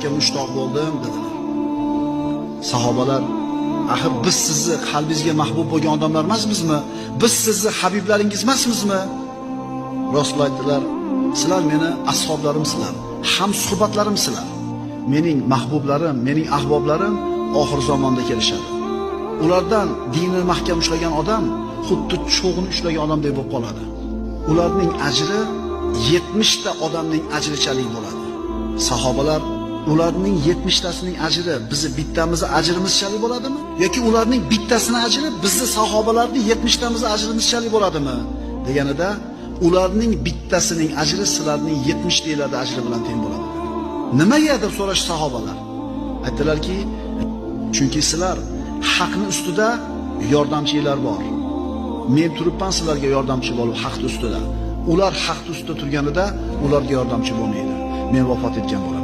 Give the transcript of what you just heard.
ko'rishga mushtoq bo'ldim dedilar. Sahobalar, axir biz sizni qalbingizga mahbub bo'lgan odamlar emasmizmi? Biz sizni habiblaringiz emasmizmi? Rasul aytdilar, sizlar meni ashoblarimsizlar, ham suhbatlarimsizlar. Mening mahbublarim, mening ahboblarim oxir zamonda kelishadi. Ulardan dinni mahkam ushlagan odam xuddi cho'g'ni ushlagan odamdek bo'lib qoladi. Ularning ajri 70 ta odamning ajrichalik bo'ladi. Sahobalar, ularning 70 tasining ajri bizni bittamizni ajrimizchalik bo'ladimi? Yoki ularning bittasining ajri bizni sahobalarning 70 tamizni ajrimizchalik bo'ladimi? Deganida, ularning bittasining ajri sizlarning 70 talarda ajri bilan teng bo'ladi. Nimaga deb so'rash sahobalar? Aytdilarki, chunki sizlar haqni ustida yordamchilar bor. Men turibman sizlarga yordamchi bo'lib haqni ustida. Ular haqni ustida turganida ularga yordamchi bo'lmaydi. Men vafot etgan bo'laman.